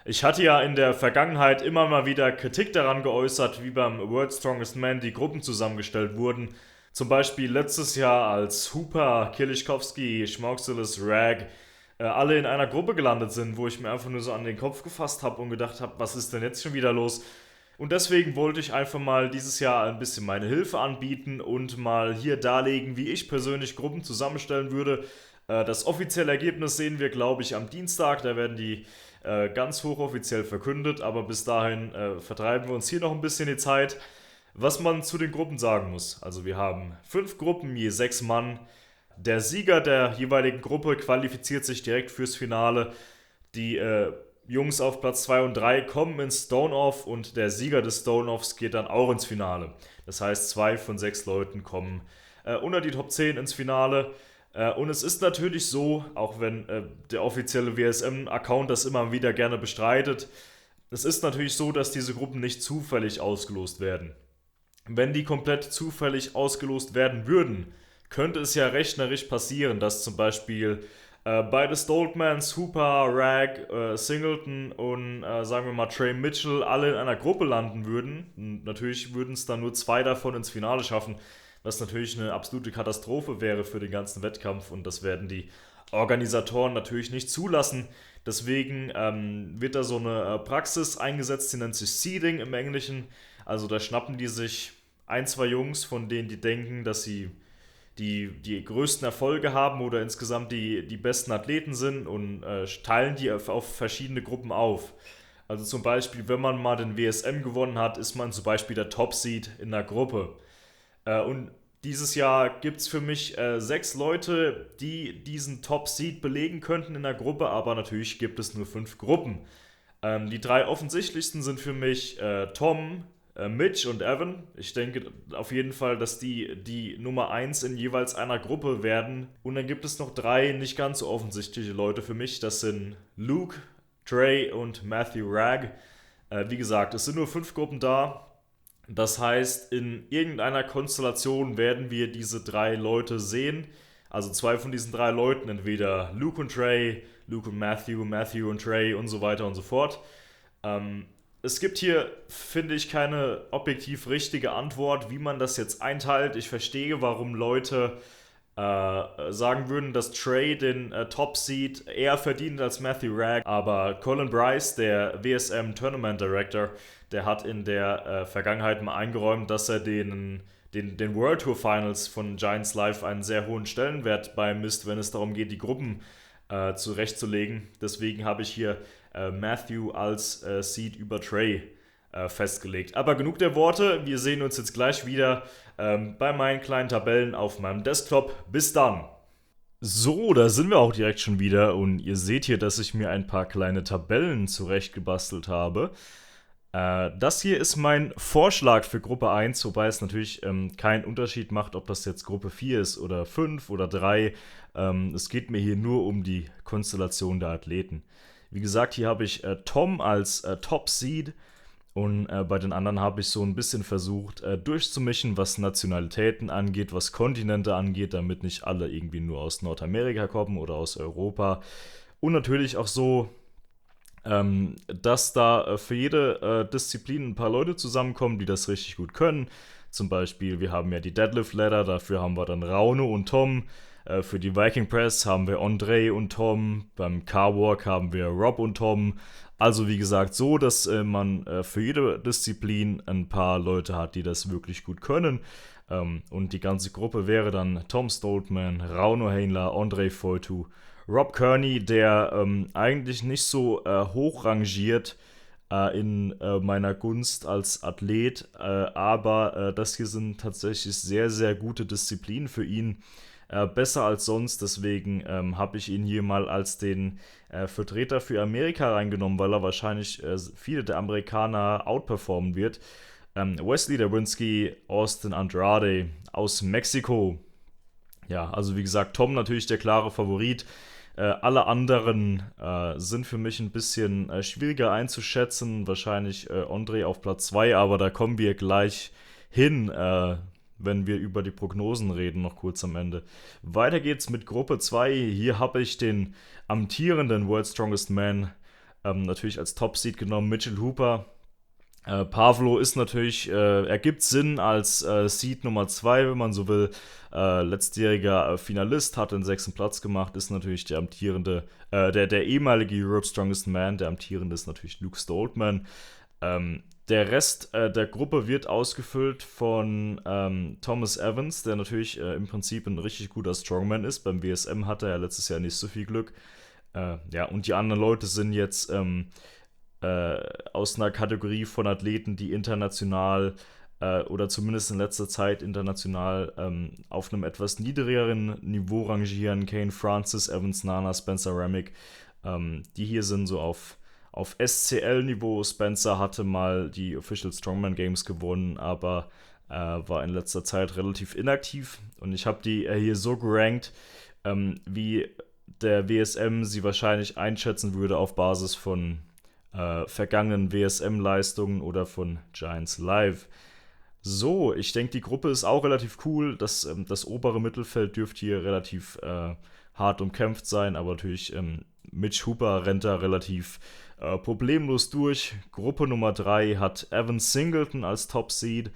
Ich hatte ja in der Vergangenheit immer mal wieder Kritik daran geäußert, wie beim World's Strongest Man die Gruppen zusammengestellt wurden. Zum Beispiel letztes Jahr, als Hooper, Kilischkowski, Schmauxilis, Rag alle in einer Gruppe gelandet sind, wo ich mir einfach nur so an den Kopf gefasst habe und gedacht habe, was ist denn jetzt schon wieder los? Und deswegen wollte ich einfach mal dieses Jahr ein bisschen meine Hilfe anbieten und mal hier darlegen, wie ich persönlich Gruppen zusammenstellen würde. Das offizielle Ergebnis sehen wir, glaube ich, am Dienstag. Da werden die ganz hochoffiziell verkündet, aber bis dahin vertreiben wir uns hier noch ein bisschen die Zeit. Was man zu den Gruppen sagen muss. Also wir haben 5 Gruppen, je 6 Mann. Der Sieger der jeweiligen Gruppe qualifiziert sich direkt fürs Finale. Die Jungs auf Platz 2 und 3 kommen ins Stone-Off und der Sieger des Stone-Offs geht dann auch ins Finale. Das heißt, 2 von 6 Leuten kommen unter die Top 10 ins Finale. Und es ist natürlich so, auch wenn der offizielle WSM-Account das immer wieder gerne bestreitet, es ist natürlich so, dass diese Gruppen nicht zufällig ausgelost werden. Wenn die komplett zufällig ausgelost werden würden, könnte es ja rechnerisch passieren, dass zum Beispiel beide Stoltmans, Hooper, Rag, Singleton und sagen wir mal Trey Mitchell alle in einer Gruppe landen würden. Und natürlich würden es dann nur 2 davon ins Finale schaffen, was natürlich eine absolute Katastrophe wäre für den ganzen Wettkampf und das werden die Organisatoren natürlich nicht zulassen. Deswegen wird da so eine Praxis eingesetzt, die nennt sich Seeding im Englischen. Also da schnappen die sich 1, 2 Jungs, von denen die denken, dass sie die größten Erfolge haben oder insgesamt die besten Athleten sind und teilen die auf verschiedene Gruppen auf. Also zum Beispiel, wenn man mal den WSM gewonnen hat, ist man zum Beispiel der Top-Seed in der Gruppe. Und dieses Jahr gibt es für mich 6 Leute, die diesen Top-Seed belegen könnten in der Gruppe, aber natürlich gibt es nur 5 Gruppen. Die 3 offensichtlichsten sind für mich Tom, Mitch und Evan. Ich denke auf jeden Fall, dass die Nummer 1 in jeweils einer Gruppe werden. Und dann gibt es noch 3 nicht ganz so offensichtliche Leute für mich. Das sind Luke, Trey und Matthew Ragg. Wie gesagt, es sind nur 5 Gruppen da. Das heißt, in irgendeiner Konstellation werden wir diese 3 Leute sehen. Also 2 von diesen 3 Leuten, entweder Luke und Trey, Luke und Matthew, Matthew und Trey und so weiter und so fort. Ähm, Es gibt hier, finde ich, keine objektiv richtige Antwort, wie man das jetzt einteilt. Ich verstehe, warum Leute sagen würden, dass Trey den Top Seed eher verdient als Matthew Ragg. Aber Colin Bryce, der WSM Tournament Director, der hat in der Vergangenheit mal eingeräumt, dass er den World Tour Finals von Giants Live einen sehr hohen Stellenwert beimisst, wenn es darum geht, die Gruppen zurechtzulegen. Deswegen habe ich hier Matthew als Seed über Trey festgelegt. Aber genug der Worte, wir sehen uns jetzt gleich wieder bei meinen kleinen Tabellen auf meinem Desktop. Bis dann! So, da sind wir auch direkt schon wieder und ihr seht hier, dass ich mir ein paar kleine Tabellen zurechtgebastelt habe. Das hier ist mein Vorschlag für Gruppe 1, wobei es natürlich keinen Unterschied macht, ob das jetzt Gruppe 4 ist oder 5 oder 3. Es geht mir hier nur um die Konstellation der Athleten. Wie gesagt, hier habe ich Tom als Top Seed und bei den anderen habe ich so ein bisschen versucht durchzumischen, was Nationalitäten angeht, was Kontinente angeht, damit nicht alle irgendwie nur aus Nordamerika kommen oder aus Europa. Und natürlich auch so, dass da für jede Disziplin ein paar Leute zusammenkommen, die das richtig gut können. Zum Beispiel, wir haben ja die Deadlift Ladder, dafür haben wir dann Rauno und Tom. Für die Viking Press haben wir Andre und Tom. Beim Car Walk haben wir Rob und Tom. Also wie gesagt, so, dass man für jede Disziplin ein paar Leute hat, die das wirklich gut können. Und die ganze Gruppe wäre dann Tom Stoltman, Rauno Heinler, Andre Foitu, Rob Kearney, der eigentlich nicht so hoch rangiert in meiner Gunst als Athlet, aber das hier sind tatsächlich sehr, sehr gute Disziplinen für ihn. Besser als sonst, deswegen habe ich ihn hier mal als den Vertreter für Amerika reingenommen, weil er wahrscheinlich viele der Amerikaner outperformen wird. Wesley Dawinski, Austin Andrade aus Mexiko. Ja, also wie gesagt, Tom natürlich der klare Favorit. Alle anderen sind für mich ein bisschen schwieriger einzuschätzen. Wahrscheinlich Andre auf Platz 2, aber da kommen wir gleich hin, wenn wir über die Prognosen reden, noch kurz am Ende. Weiter geht's mit Gruppe 2. Hier habe ich den amtierenden World's Strongest Man natürlich als Top-Seed genommen. Mitchell Hooper. Pavlo ist natürlich, ergibt Sinn als Seed Nummer 2, wenn man so will. Letztjähriger Finalist, hat den 6. Platz gemacht, ist natürlich der amtierende, der ehemalige Europe's Strongest Man, der amtierende ist natürlich Luke Stoltman. Der Rest der Gruppe wird ausgefüllt von Thomas Evans, der natürlich im Prinzip ein richtig guter Strongman ist. Beim WSM hatte er letztes Jahr nicht so viel Glück. Ja, und die anderen Leute sind jetzt aus einer Kategorie von Athleten, die international oder zumindest in letzter Zeit international auf einem etwas niedrigeren Niveau rangieren. Kane Francis, Evans Nana, Spencer Remick. Die hier sind so auf SCL-Niveau. Spencer hatte mal die Official Strongman Games gewonnen, aber war in letzter Zeit relativ inaktiv. Und ich habe die hier so gerankt, wie der WSM sie wahrscheinlich einschätzen würde auf Basis von vergangenen WSM-Leistungen oder von Giants Live. So, ich denke, die Gruppe ist auch relativ cool. Das obere Mittelfeld dürfte hier relativ hart umkämpft sein, aber natürlich Mitch Hooper rennt da relativ problemlos durch. Gruppe Nummer 3 hat Evan Singleton als Top-Seed.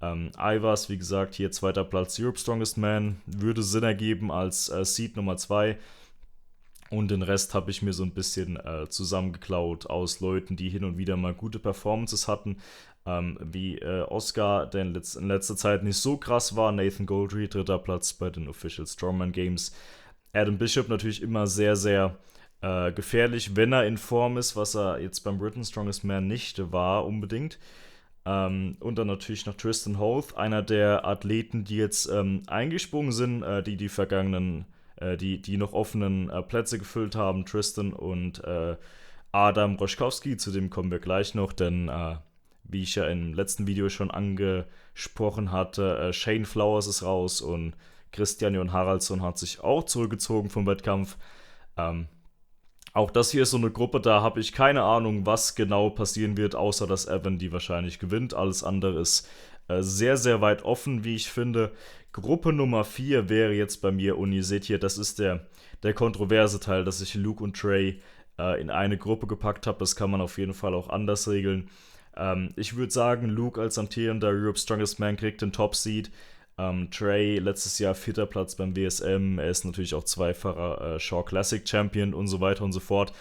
Ivers, wie gesagt, hier 2. Platz, Europe's Strongest Man, würde Sinn ergeben als Seed Nummer 2. Und den Rest habe ich mir so ein bisschen zusammengeklaut aus Leuten, die hin und wieder mal gute Performances hatten. Wie Oscar, der in letzter Zeit nicht so krass war. Nathan Goldry, 3. Platz bei den Official Strongman Games. Adam Bishop natürlich immer sehr, sehr gefährlich, wenn er in Form ist, was er jetzt beim Britain's Strongest Man nicht war unbedingt. Und dann natürlich noch Tristan Hoth, einer der Athleten, die jetzt eingesprungen sind, die vergangenen die noch offenen Plätze gefüllt haben, Tristan und Adam Roschkowski, zu dem kommen wir gleich noch, denn wie ich ja im letzten Video schon angesprochen hatte, Shane Flowers ist raus und Christian Jon Haraldsson hat sich auch zurückgezogen vom Wettkampf. Auch das hier ist so eine Gruppe, da habe ich keine Ahnung, was genau passieren wird, außer dass Evan die wahrscheinlich gewinnt. Alles andere ist sehr, sehr weit offen, wie ich finde. Gruppe Nummer 4 wäre jetzt bei mir, und ihr seht hier, das ist der kontroverse Teil, dass ich Luke und Trey in eine Gruppe gepackt habe. Das kann man auf jeden Fall auch anders regeln. Ich würde sagen, Luke als amtierender Europe's Strongest Man kriegt den Top-Seed. Trey letztes Jahr 4. Platz beim WSM. Er ist natürlich auch zweifacher Shaw Classic Champion und so weiter und so fort.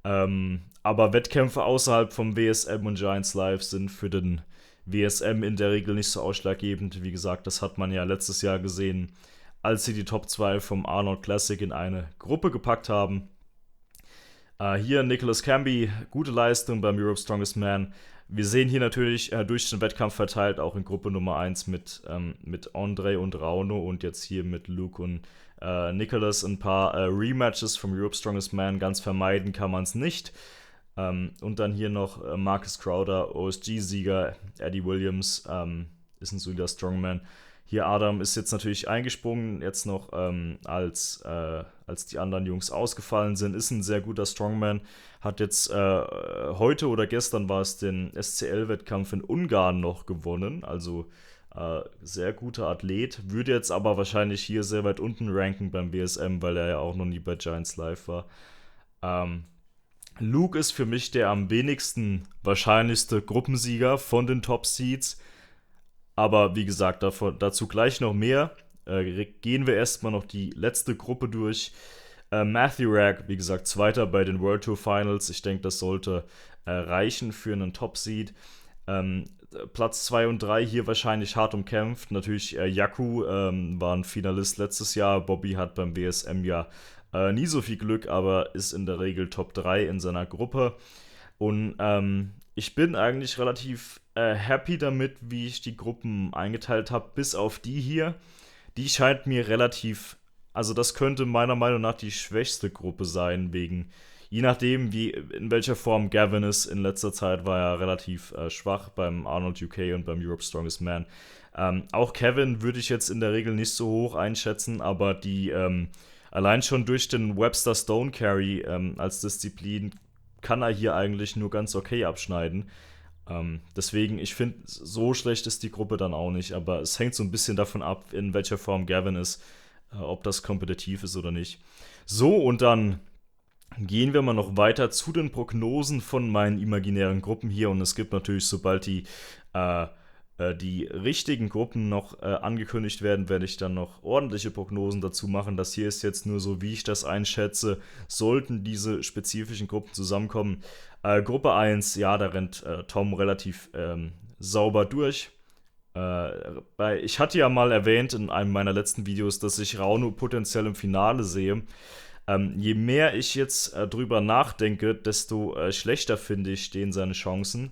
Aber Wettkämpfe außerhalb vom WSM und Giants Live sind für den WSM in der Regel nicht so ausschlaggebend. Wie gesagt, das hat man ja letztes Jahr gesehen, als sie die Top 2 vom Arnold Classic in eine Gruppe gepackt haben. Hier Nicholas Camby, gute Leistung beim Europe's Strongest Man. Wir sehen hier natürlich durch den Wettkampf verteilt auch in Gruppe Nummer 1 mit Andre und Rauno und jetzt hier mit Luke und Nicholas ein paar Rematches vom Europe's Strongest Man. Ganz vermeiden kann man es nicht. Und dann hier noch Marcus Crowder, OSG-Sieger, Eddie Williams, ist ein solider Strongman. Hier Adam ist jetzt natürlich eingesprungen, jetzt noch als die anderen Jungs ausgefallen sind, ist ein sehr guter Strongman, hat jetzt heute oder gestern war es den SCL-Wettkampf in Ungarn noch gewonnen, also sehr guter Athlet, würde jetzt aber wahrscheinlich hier sehr weit unten ranken beim WSM, weil er ja auch noch nie bei Giants Live war. Luke ist für mich der am wenigsten wahrscheinlichste Gruppensieger von den Top-Seeds. Aber wie gesagt, dazu gleich noch mehr. Gehen wir erstmal noch die letzte Gruppe durch. Matthew Ragg, wie gesagt, 2. bei den World Tour Finals. Ich denke, das sollte reichen für einen Top-Seed. Platz 2 und 3 hier wahrscheinlich hart umkämpft. Natürlich Yaku war ein Finalist letztes Jahr. Bobby hat beim WSM ja nie so viel Glück, aber ist in der Regel Top 3 in seiner Gruppe. Und ich bin eigentlich relativ happy damit, wie ich die Gruppen eingeteilt habe, bis auf die hier. Die scheint mir relativ, also das könnte meiner Meinung nach die schwächste Gruppe sein, je nachdem, in welcher Form Gavin ist. In letzter Zeit war er relativ schwach beim Arnold UK und beim Europe's Strongest Man. Auch Kevin würde ich jetzt in der Regel nicht so hoch einschätzen, aber die allein schon durch den Webster Stone Carry als Disziplin kann er hier eigentlich nur ganz okay abschneiden. Deswegen, ich finde, so schlecht ist die Gruppe dann auch nicht, aber es hängt so ein bisschen davon ab, in welcher Form Gavin ist, ob das kompetitiv ist oder nicht. So, und dann Gehen wir mal noch weiter zu den Prognosen von meinen imaginären Gruppen hier. Und es gibt natürlich, sobald äh, die richtigen Gruppen noch angekündigt werden, werde ich dann noch ordentliche Prognosen dazu machen. Das hier ist jetzt nur so, wie ich das einschätze, sollten diese spezifischen Gruppen zusammenkommen. Gruppe 1, ja, da rennt Tom relativ sauber durch. Ich hatte ja mal erwähnt in einem meiner letzten Videos, dass ich Rauno potenziell im Finale sehe. Je mehr ich jetzt drüber nachdenke, desto schlechter finde ich stehen seine Chancen.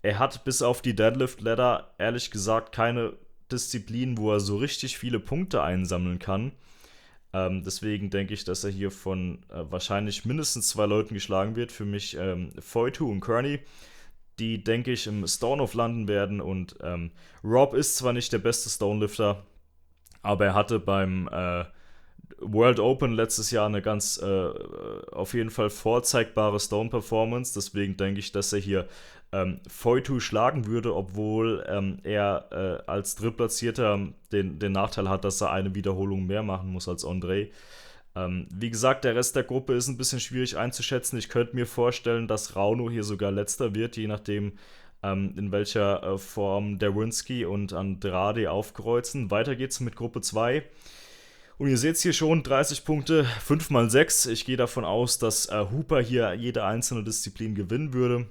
Er hat bis auf die Deadlift Ladder ehrlich gesagt keine Disziplin, wo er so richtig viele Punkte einsammeln kann. Deswegen denke ich, dass er hier von wahrscheinlich mindestens 2 Leuten geschlagen wird. Für mich Foitu und Kearney, die, denke ich, im Stone-Off landen werden. Und Rob ist zwar nicht der beste Stonelifter, aber er hatte beim World Open letztes Jahr eine ganz auf jeden Fall vorzeigbare Stone-Performance. Deswegen denke ich, dass er hier Foitu schlagen würde, obwohl er als Drittplatzierter den Nachteil hat, dass er eine Wiederholung mehr machen muss als André. Wie gesagt, der Rest der Gruppe ist ein bisschen schwierig einzuschätzen. Ich könnte mir vorstellen, dass Rauno hier sogar letzter wird, je nachdem, in welcher Form Derwinski und Andrade aufkreuzen. Weiter geht's mit Gruppe 2. Und ihr seht es hier schon, 30 Punkte, 5x6. Ich gehe davon aus, dass Hooper hier jede einzelne Disziplin gewinnen würde.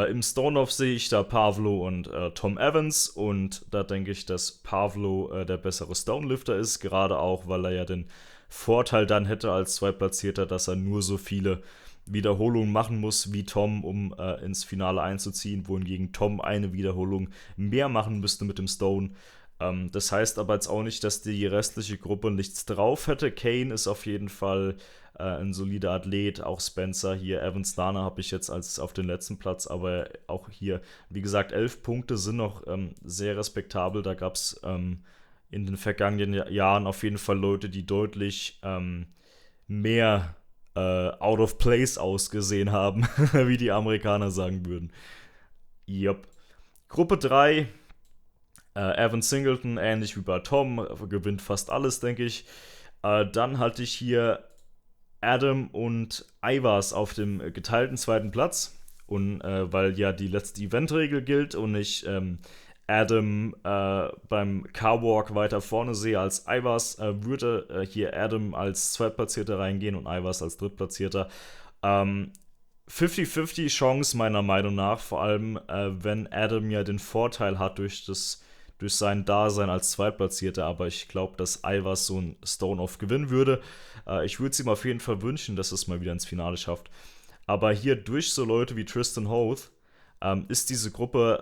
Im Stone-Off sehe ich da Pavlo und Tom Evans, und da denke ich, dass Pavlo der bessere Stonelifter ist, gerade auch, weil er ja den Vorteil dann hätte als Zweitplatzierter, dass er nur so viele Wiederholungen machen muss wie Tom, um ins Finale einzuziehen, wohingegen Tom eine Wiederholung mehr machen müsste mit dem Stone. Das heißt aber jetzt auch nicht, dass die restliche Gruppe nichts drauf hätte. Kane ist auf jeden Fall ein solider Athlet, auch Spencer hier. Evans Lana habe ich jetzt als auf den letzten Platz, aber auch hier, wie gesagt, 11 Punkte sind noch sehr respektabel. Da gab es in den vergangenen Jahren auf jeden Fall Leute, die deutlich mehr out of place ausgesehen haben, wie die Amerikaner sagen würden. Yep. Gruppe 3, Evan Singleton, ähnlich wie bei Tom, gewinnt fast alles, denke ich. Dann hatte ich hier Adam und Ivars auf dem geteilten zweiten Platz. Und weil ja die letzte Eventregel gilt und ich Adam beim Carwalk weiter vorne sehe als Ivars, würde hier Adam als Zweitplatzierter reingehen und Ivars als Drittplatzierter. 50-50 Chance meiner Meinung nach, vor allem wenn Adam ja den Vorteil hat durch sein Dasein als Zweitplatzierter, aber ich glaube, dass Ivars so ein Stone-Off gewinnen würde. Ich würde es ihm auf jeden Fall wünschen, dass es mal wieder ins Finale schafft. Aber hier durch so Leute wie Tristan Hoth ist diese Gruppe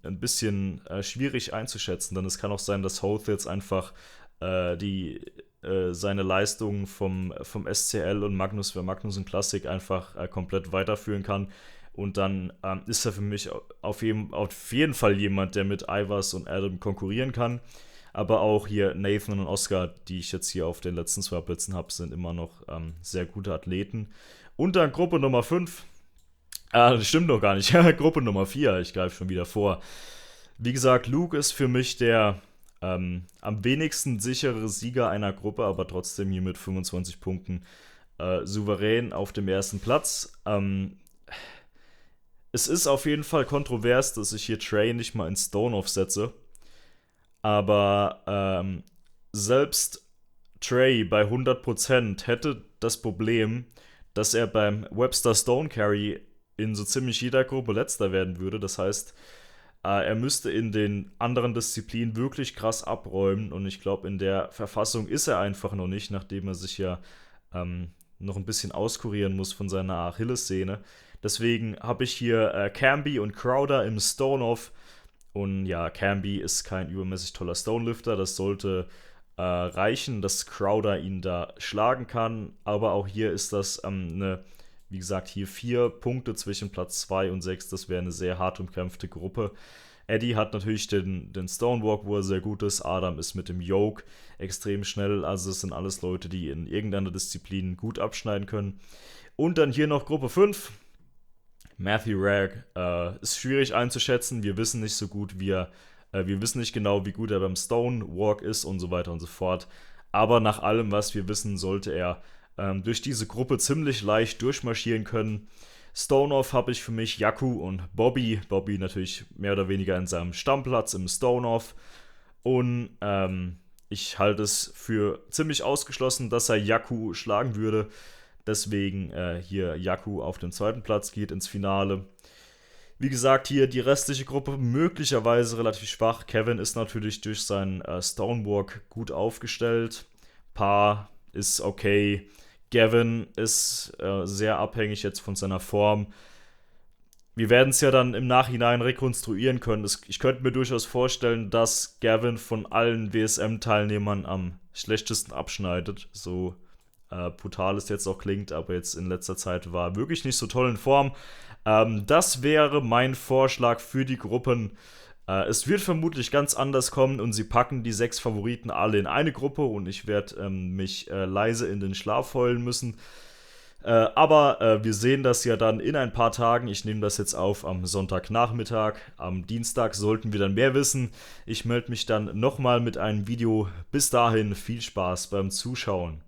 ein bisschen schwierig einzuschätzen, denn es kann auch sein, dass Hoth jetzt einfach seine Leistungen vom SCL und Magnus Classic einfach komplett weiterführen kann. Und dann ist er für mich auf jeden Fall jemand, der mit Ivars und Adam konkurrieren kann. Aber auch hier Nathan und Oscar, die ich jetzt hier auf den letzten 2 Plätzen habe, sind immer noch sehr gute Athleten. Und dann Gruppe Nummer 5. Das stimmt noch gar nicht. Gruppe Nummer 4, ich greife schon wieder vor. Wie gesagt, Luke ist für mich der am wenigsten sichere Sieger einer Gruppe, aber trotzdem hier mit 25 Punkten souverän auf dem ersten Platz. Es ist auf jeden Fall kontrovers, dass ich hier Trey nicht mal in Stone-Off setze. Aber selbst Trey bei 100% hätte das Problem, dass er beim Webster Stone Carry in so ziemlich jeder Gruppe letzter werden würde. Das heißt, er müsste in den anderen Disziplinen wirklich krass abräumen. Und ich glaube, in der Verfassung ist er einfach noch nicht, nachdem er sich ja noch ein bisschen auskurieren muss von seiner Achillessehne. Deswegen habe ich hier Camby und Crowder im Stone-Off. Und ja, Camby ist kein übermäßig toller Stonelifter. Das sollte reichen, dass Crowder ihn da schlagen kann. Aber auch hier ist das wie gesagt, hier 4 Punkte zwischen Platz 2 und 6. Das wäre eine sehr hart umkämpfte Gruppe. Eddie hat natürlich den Stonewalk, wo er sehr gut ist. Adam ist mit dem Yoke extrem schnell. Also es sind alles Leute, die in irgendeiner Disziplin gut abschneiden können. Und dann hier noch Gruppe 5. Matthew Ragg ist schwierig einzuschätzen. Wir wissen nicht so gut, wir wissen nicht genau, wie gut er beim Stonewalk ist und so weiter und so fort. Aber nach allem, was wir wissen, sollte er durch diese Gruppe ziemlich leicht durchmarschieren können. Stone-Off habe ich für mich Jakku und Bobby. Bobby natürlich mehr oder weniger in seinem Stammplatz im Stone-Off. Und ich halte es für ziemlich ausgeschlossen, dass er Jakku schlagen würde. Deswegen hier Jakku auf den zweiten Platz geht ins Finale. Wie gesagt, hier die restliche Gruppe möglicherweise relativ schwach. Kevin ist natürlich durch seinen Stonewalk gut aufgestellt. Paar ist okay. Gavin ist sehr abhängig jetzt von seiner Form. Wir werden es ja dann im Nachhinein rekonstruieren können. Ich könnte mir durchaus vorstellen, dass Gavin von allen WSM-Teilnehmern am schlechtesten abschneidet. So brutal es jetzt auch klingt, aber jetzt in letzter Zeit war wirklich nicht so toll in Form. Das wäre mein Vorschlag für die Gruppen. Es wird vermutlich ganz anders kommen und sie packen die 6 Favoriten alle in eine Gruppe und ich werde mich leise in den Schlaf heulen müssen. Aber wir sehen das ja dann in ein paar Tagen. Ich nehme das jetzt auf am Sonntagnachmittag. Am Dienstag sollten wir dann mehr wissen. Ich melde mich dann nochmal mit einem Video. Bis dahin viel Spaß beim Zuschauen.